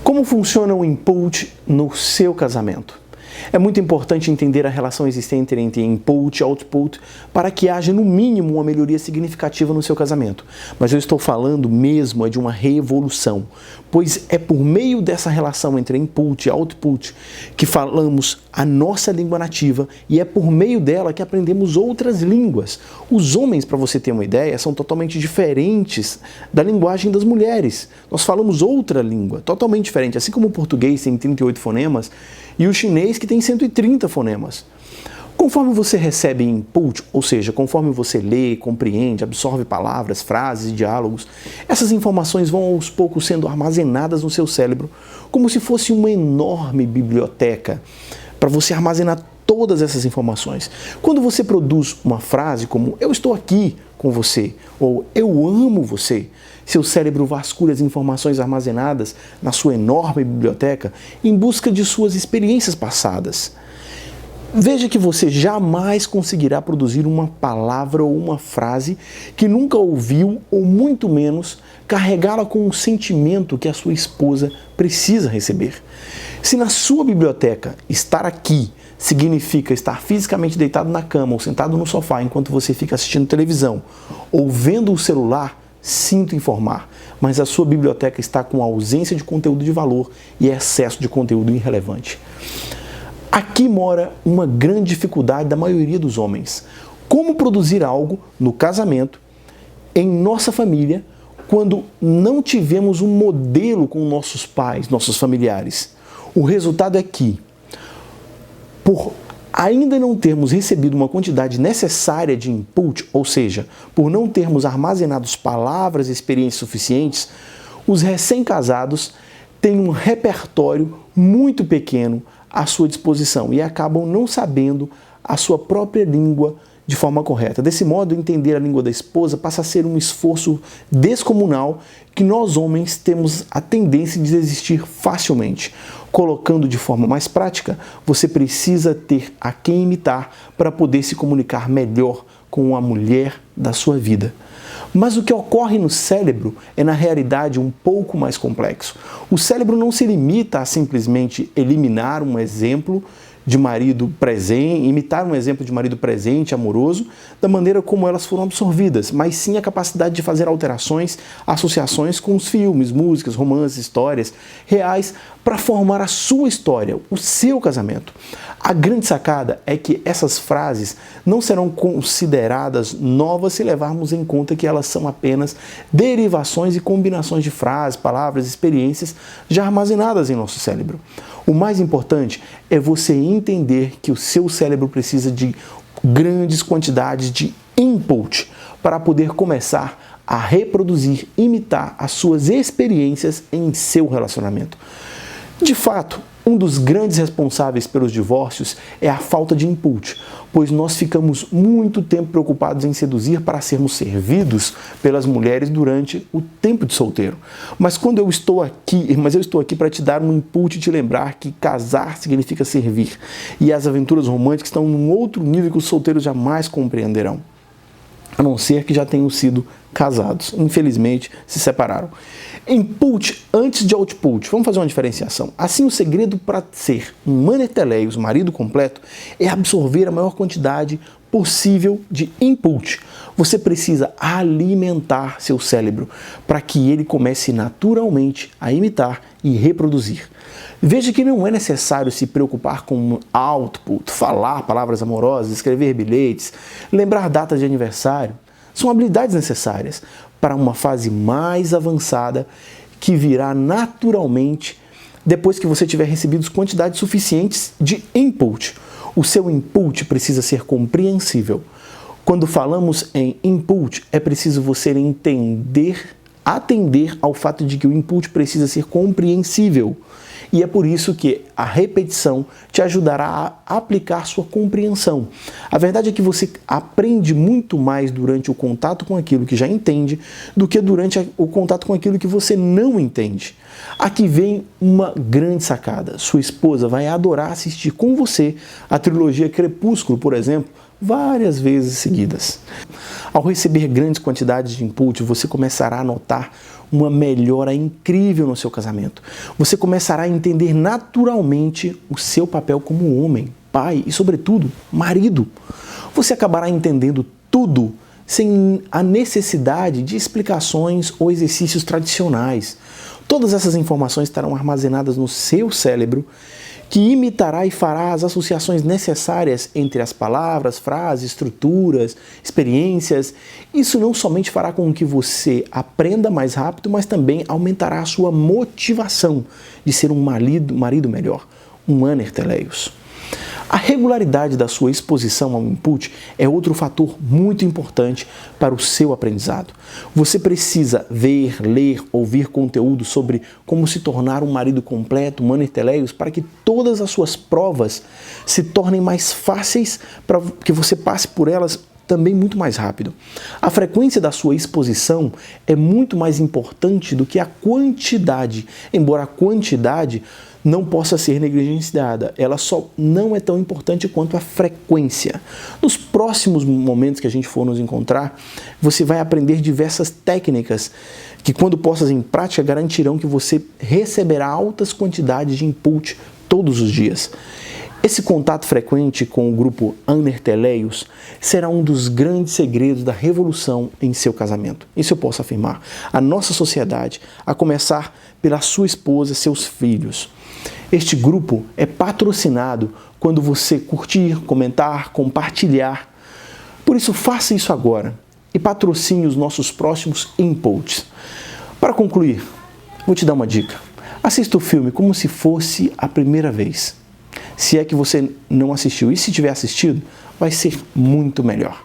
Como funciona o input no seu casamento? É muito importante entender a relação existente entre input e output para que haja, no mínimo, uma melhoria significativa no seu casamento. Mas eu estou falando mesmo de uma revolução, pois é por meio dessa relação entre input e output que falamos a nossa língua nativa e é por meio dela que aprendemos outras línguas. Os homens, para você ter uma ideia, são totalmente diferentes da linguagem das mulheres. Nós falamos outra língua, totalmente diferente. Assim como o português tem 38 fonemas e o chinês que tem 130 fonemas. Conforme você recebe input, ou seja, conforme você lê, compreende, absorve palavras, frases e diálogos, essas informações vão aos poucos sendo armazenadas no seu cérebro, como se fosse uma enorme biblioteca para você armazenar todas essas informações. Quando você produz uma frase como "eu estou aqui com você" ou "eu amo você", seu cérebro vasculha as informações armazenadas na sua enorme biblioteca em busca de suas experiências passadas. Veja que você jamais conseguirá produzir uma palavra ou uma frase que nunca ouviu ou muito menos carregá-la com um sentimento que a sua esposa precisa receber. Se na sua biblioteca estar aqui significa estar fisicamente deitado na cama ou sentado no sofá enquanto você fica assistindo televisão ou vendo o celular, sinto informar, mas a sua biblioteca está com ausência de conteúdo de valor e excesso de conteúdo irrelevante. Aqui mora uma grande dificuldade da maioria dos homens. Como produzir algo no casamento, em nossa família, quando não tivemos um modelo com nossos pais, nossos familiares? O resultado é que, por ainda não termos recebido uma quantidade necessária de input, ou seja, por não termos armazenados palavras e experiências suficientes, os recém-casados têm um repertório muito pequeno à sua disposição e acabam não sabendo a sua própria língua de forma correta. Desse modo, entender a língua da esposa passa a ser um esforço descomunal que nós homens temos a tendência de desistir facilmente. Colocando de forma mais prática, você precisa ter a quem imitar para poder se comunicar melhor com a mulher da sua vida. Mas o que ocorre no cérebro é, na realidade, um pouco mais complexo. O cérebro não se limita a simplesmente eliminar um exemplo de marido presente, imitar um exemplo de marido presente, amoroso, da maneira como elas foram absorvidas, mas sim a capacidade de fazer alterações, associações com os filmes, músicas, romances, histórias reais para formar a sua história, o seu casamento. A grande sacada é que essas frases não serão consideradas novas se levarmos em conta que elas são apenas derivações e combinações de frases, palavras, experiências já armazenadas em nosso cérebro. O mais importante é você entender que o seu cérebro precisa de grandes quantidades de input para poder começar a reproduzir, imitar as suas experiências em seu relacionamento. De fato, um dos grandes responsáveis pelos divórcios é a falta de input, pois nós ficamos muito tempo preocupados em seduzir para sermos servidos pelas mulheres durante o tempo de solteiro. Mas eu estou aqui para te dar um input e te lembrar que casar significa servir, e as aventuras românticas estão num outro nível que os solteiros jamais compreenderão, a não ser que já tenham sido casados. Infelizmente, se separaram. Input antes de output. Vamos fazer uma diferenciação. Assim, o segredo para ser um maneteleios, marido completo, é absorver a maior quantidade possível de input. Você precisa alimentar seu cérebro para que ele comece naturalmente a imitar e reproduzir. Veja que não é necessário se preocupar com output, falar palavras amorosas, escrever bilhetes, lembrar datas de aniversário. São habilidades necessárias para uma fase mais avançada que virá naturalmente depois que você tiver recebido quantidades suficientes de input. O seu input precisa ser compreensível. Quando falamos em input, é preciso você atender ao fato de que o input precisa ser compreensível. E é por isso que a repetição te ajudará a aplicar sua compreensão. A verdade é que você aprende muito mais durante o contato com aquilo que já entende do que durante o contato com aquilo que você não entende. Aqui vem uma grande sacada. Sua esposa vai adorar assistir com você a trilogia Crepúsculo, por exemplo, várias vezes seguidas. Ao receber grandes quantidades de input, você começará a notar uma melhora incrível no seu casamento. Você começará a entender naturalmente o seu papel como homem, pai e, sobretudo, marido. Você acabará entendendo tudo sem a necessidade de explicações ou exercícios tradicionais. Todas essas informações estarão armazenadas no seu cérebro, que imitará e fará as associações necessárias entre as palavras, frases, estruturas, experiências. Isso não somente fará com que você aprenda mais rápido, mas também aumentará a sua motivação de ser um marido melhor, um Aner Teleios. A regularidade da sua exposição ao input é outro fator muito importante para o seu aprendizado. Você precisa ver, ler, ouvir conteúdo sobre como se tornar um marido completo, um Aner Teleios, para que todas as suas provas se tornem mais fáceis, para que você passe por elas também muito mais rápido. A frequência da sua exposição é muito mais importante do que a quantidade, embora a quantidade não possa ser negligenciada. Ela só não é tão importante quanto a frequência. Nos próximos momentos que a gente for nos encontrar, você vai aprender diversas técnicas que, quando postas em prática, garantirão que você receberá altas quantidades de input todos os dias. Esse contato frequente com o grupo Aner Teleios será um dos grandes segredos da revolução em seu casamento. Isso eu posso afirmar. A nossa sociedade, a começar pela sua esposa e seus filhos. Este grupo é patrocinado quando você curtir, comentar, compartilhar. Por isso, faça isso agora e patrocine os nossos próximos inputs. Para concluir, vou te dar uma dica. Assista o filme como se fosse a primeira vez. Se é que você não assistiu, e se tiver assistido, vai ser muito melhor.